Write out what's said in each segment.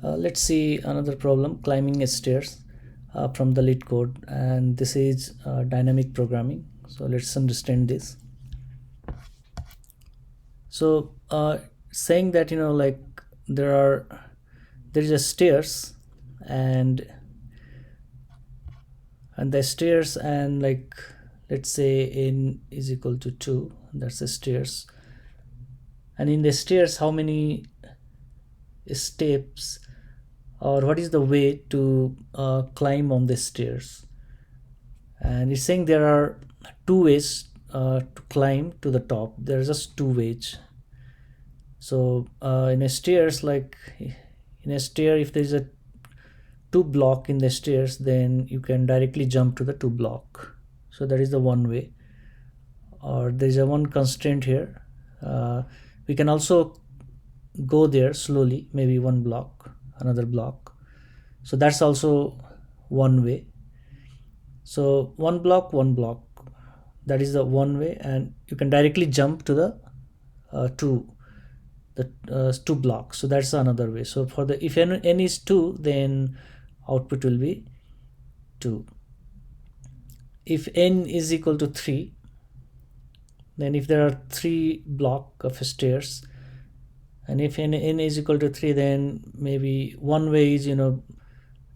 Let's see another problem, climbing stairs from the LeetCode, and this is dynamic programming. So let's understand this. So saying that like there is a stairs and the stairs, and like let's say n is equal to 2, that's the stairs, and in the stairs how many steps or what is the way to climb on the stairs. And it's saying there are two ways to climb to the top. There's just two ways. So in a stairs, like in a stair, if there's a two block in the stairs, then you can directly jump to the two block. So that is the one way. Or there's a one constraint here. We can also go there slowly, maybe one block, another block. So that's also one way. So one block, that is the one way, and you can directly jump to the two blocks. So that's another way. So for the if n is 2, then output will be 2. If n is equal to 3, then if there are 3 block of stairs, and if n is equal to 3, then maybe one way is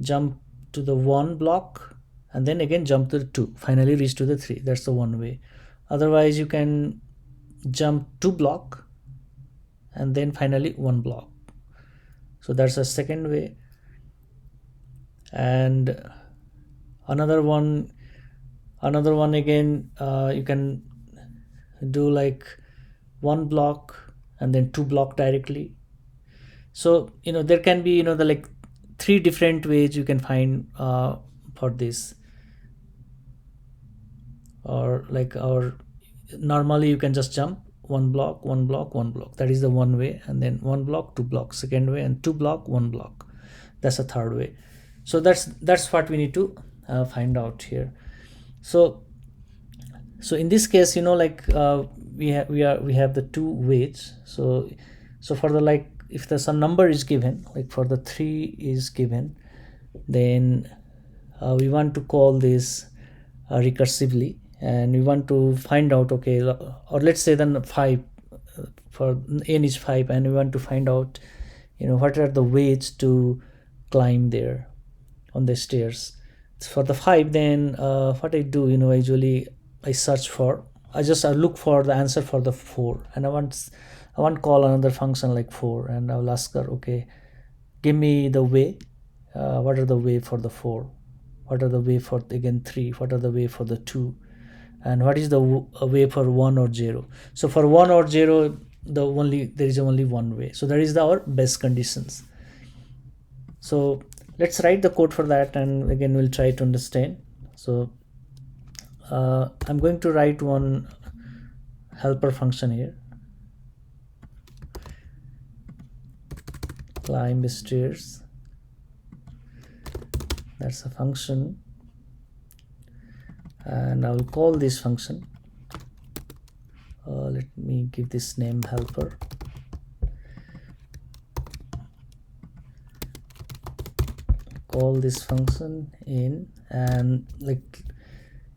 jump to the 1 block and then again jump to the 2, finally reach to the 3. That's the one way. Otherwise you can jump 2 block and then finally 1 block. So that's a second way. And another one again, you can do like 1 block and then 2 block directly. So there can be the like 3 different ways you can find for this. Or normally you can just jump 1 block, 1 block, 1 block. That is the one way. And then 1 block, 2 block, second way, and 2 block, 1 block. That's the third way. So that's what we need to find out here. So in this case, we have the two ways. So for the if there's some number is given, like for the 3 is given, then we want to call this recursively, and we want to find out, okay, or let's say then 5, for n is 5, and we want to find out what are the ways to climb there on the stairs. For the 5, then what I do, usually I look for the answer for the 4, and I want call another function like 4, and I'll ask her, okay, give me the way. What are the way for the 4? What are the way for again 3? What are the way for the 2? And what is the way for 1 or 0? So for 1 or 0, there is only one way. So that is our best conditions. So let's write the code for that, and again we'll try to understand. So I'm going to write one helper function here. Climb stairs. That's a function, and I will call this function. Let me give this name helper. Call this function in, and like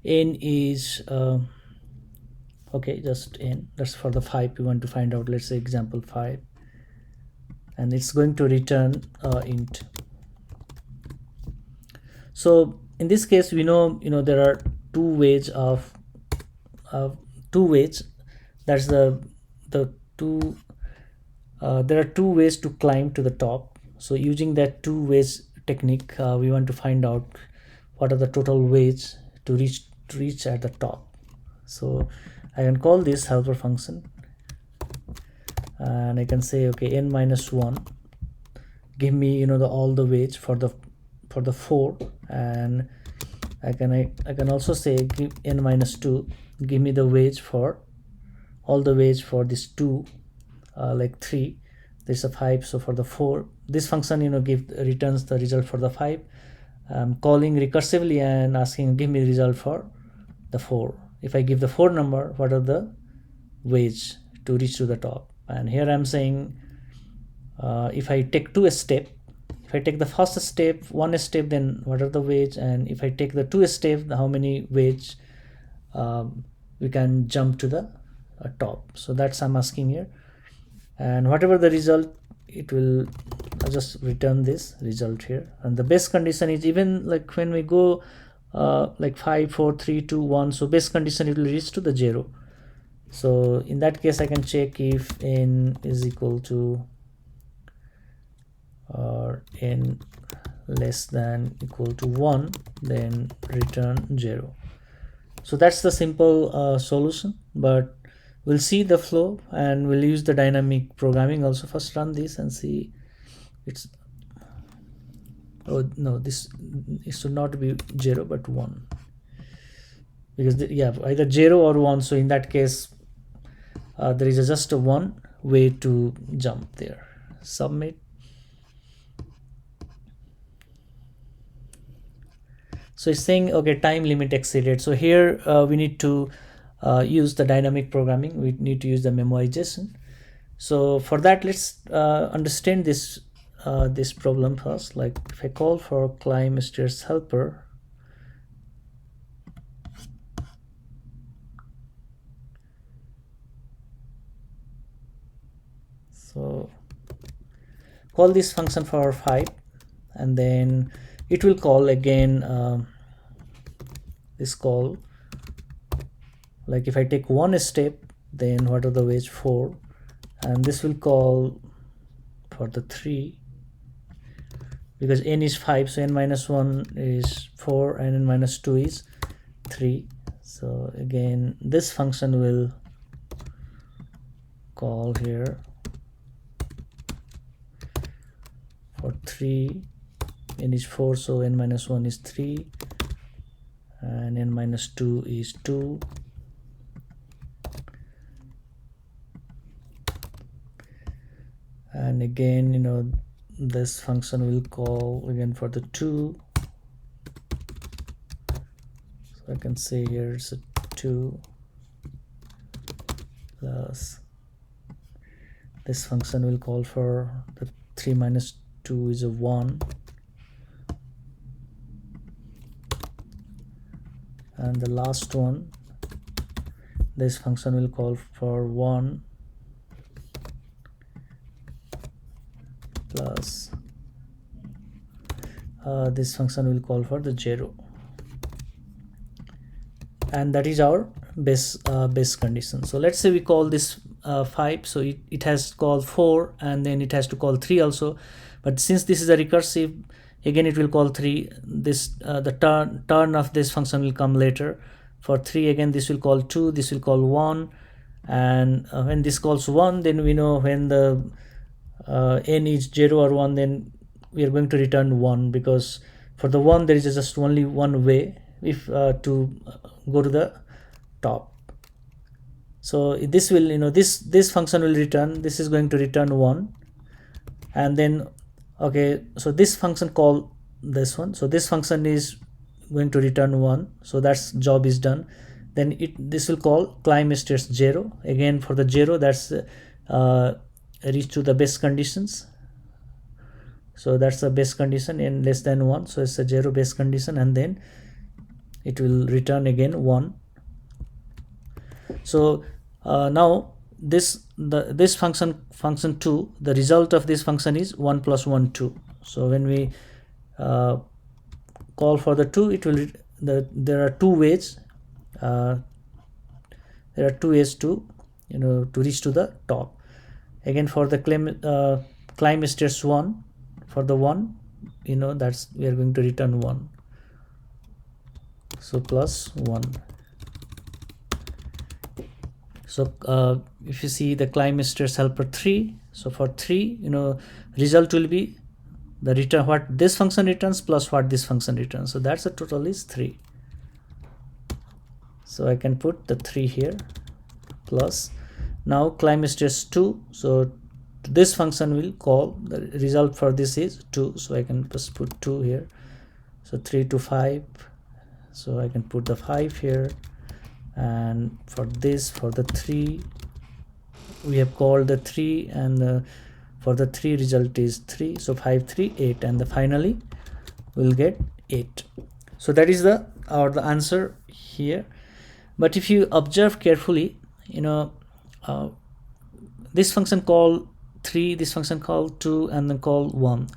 n is okay, just n. That's for the 5 we want to find out. Let's say example 5, and it's going to return int. So in this case, we know there are two ways. That's the two. There are two ways to climb to the top. So using that two ways technique, we want to find out what are the total ways to reach at the top. So I can call this helper function, and I can say, okay, n minus 1, give me all the ways for the 4, and I can also say give n minus 2, give me the ways for all the ways for this 2, like 3, there's a 5. So for the 4, this function returns the result for the 5. I'm calling recursively and asking give me the result for the 4. If I give the 4 number, what are the ways to reach to the top? And here I'm saying if I take 2 steps, if I take the first step, one step, then what are the weights, and if I take the two step, how many weights we can jump to the top. So that's I'm asking here, and whatever the result, it will just return this result here. And the base condition is even like when we go like 5 4 3 2 1, so base condition it will reach to the 0. So in that case I can check if n is equal to or n less than equal to 1, then return 0. So that's the simple solution, but we'll see the flow and we'll use the dynamic programming also. First run this and see. It's, oh no, this it should not be 0 but 1, because yeah, either 0 or 1. So in that case there is just a one way to jump there. Submit. So it's saying okay, time limit exceeded. So here we need to use the dynamic programming. We need to use the memoization. So for that, let's understand this this problem first. Like if I call for climb stairs helper, so call this function for 5, and then it will call again this call. Like if I take one step, then what are the weights? 4, and this will call for the 3, because n is 5, so n minus 1 is 4 and n minus 2 is 3. So again this function will call here for 3, n is 4, so n minus 1 is 3 and n minus 2 is 2. And again, you know, this function will call again for the 2. So I can say here it's a 2 plus this function will call for the 3 minus 2 is a 1, and the last one, this function will call for 1 plus this function will call for the 0, and that is our base condition. So let's say we call this 5, so it has called 4 and then it has to call 3 also, but since this is a recursive, again it will call 3. This the turn of this function will come later. For 3 again this will call 2, this will call 1, and when this calls 1, then we know when the n is 0 or 1, then we are going to return 1, because for the 1 there is just only one way if to go to the top. So this will, you know, this function will return, this is going to return 1, and then okay, so this function call this one, so this function is going to return 1, so that's job is done. Then this will call climb stairs 0, again for the 0, that's reach to the base conditions. So that's the base condition, n less than 1, so it's a 0 base condition, and then it will return again 1. So now this function 2, the result of this function is 1 plus 1 2. So when we call for the 2, it will there are two ways to, you know, to reach to the top. Again for the climb stairs 1, for the 1, you know, that's we are going to return 1, so plus 1. So if you see the climb stairs helper 3, so for 3, you know, result will be the return what this function returns plus what this function returns, so that's the total is 3. So I can put the 3 here plus now climb stairs 2, so this function will call, the result for this is 2, so I can just put 2 here. So 3 to 5, so I can put the 5 here, and for this, for the 3, we have called the 3, and For the 3 result is 3, so 5 3 8, and finally we'll get 8. So that is the answer here. But if you observe carefully, this function call 3, this function call 2, and then call 1.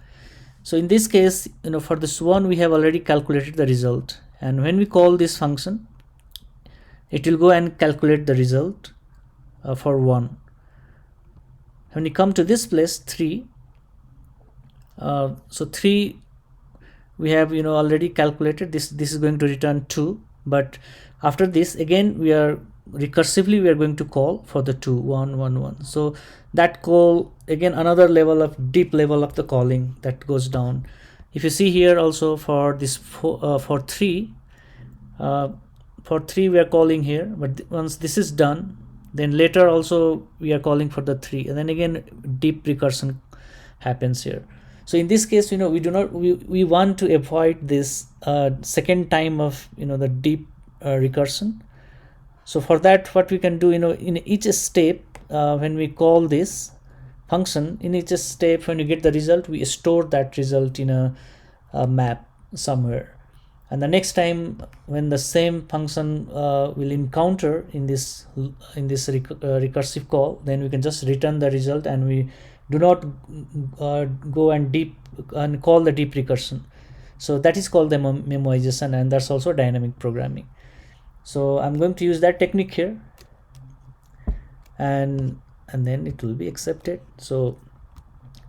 So in this case, for this one we have already calculated the result, and when we call this function, it will go and calculate the result for 1. When you come to this place 3, so 3 we have already calculated this is going to return 2, but after this again we are recursively going to call for the 2 1 1 1. So that call again another level of deep level of the calling that goes down. If you see here also for this for 3 we are calling here, but once this is done, then later also we are calling for the 3, and then again deep recursion happens here. So in this case, we want to avoid this second time of the deep recursion. So for that, what we can do, in each step, when we call this function, in each step when you get the result, we store that result in a map somewhere, and the next time when the same function will encounter in this recursive call, then we can just return the result, and we do not go and call the deep recursion. So that is called the memoization, and that's also dynamic programming. So I'm going to use that technique here, and then it will be accepted. So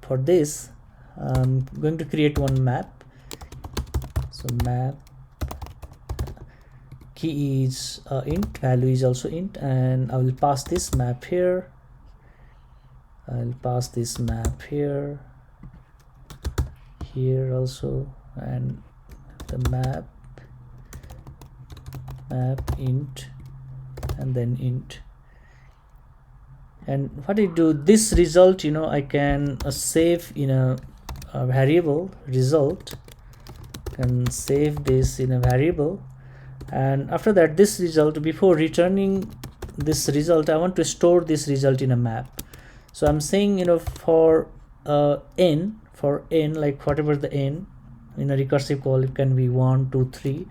for this, I'm going to create one map. So map key is int, value is also int, and I will pass this map here. I'll pass this map here also, and the map int, and then int. And what I do, this result, I can save in a variable result, can save this in a variable, and after that this result, before returning this result, I want to store this result in a map. So I'm saying, for n, like whatever the n in a recursive call, it can be 1 2 3.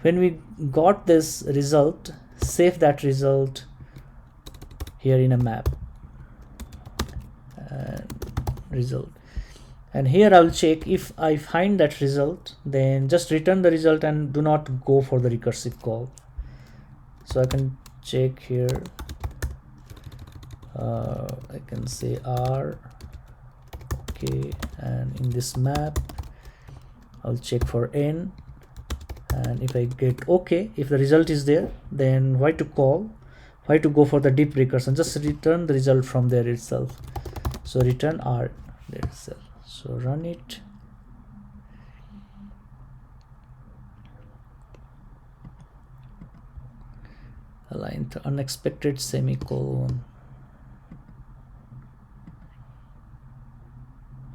When we got this result, save that result here in a map result, and here I will check if I find that result, then just return the result and do not go for the recursive call. So I can check here, I can say r, okay, and in this map I'll check for n, and if I get okay, if the result is there, then why to go for the deep recursion, just return the result from there itself. So return r there itself. So run it, align to unexpected semicolon.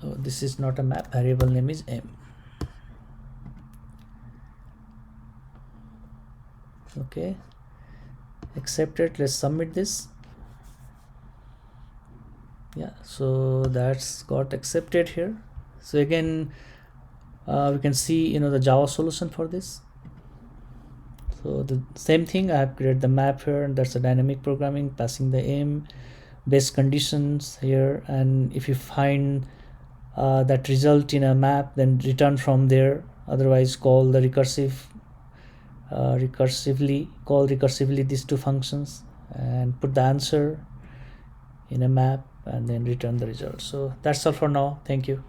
Oh, this is not a map, variable name is m. Okay, accepted. Let's submit this. Yeah, so that's got accepted here. So again, we can see the Java solution for this. So the same thing, I have created the map here, and that's a dynamic programming, passing the m base conditions here, and if you find that result in a map, then return from there, otherwise call the recursively these two functions and put the answer in a map and then return the result. So that's all for now. Thank you.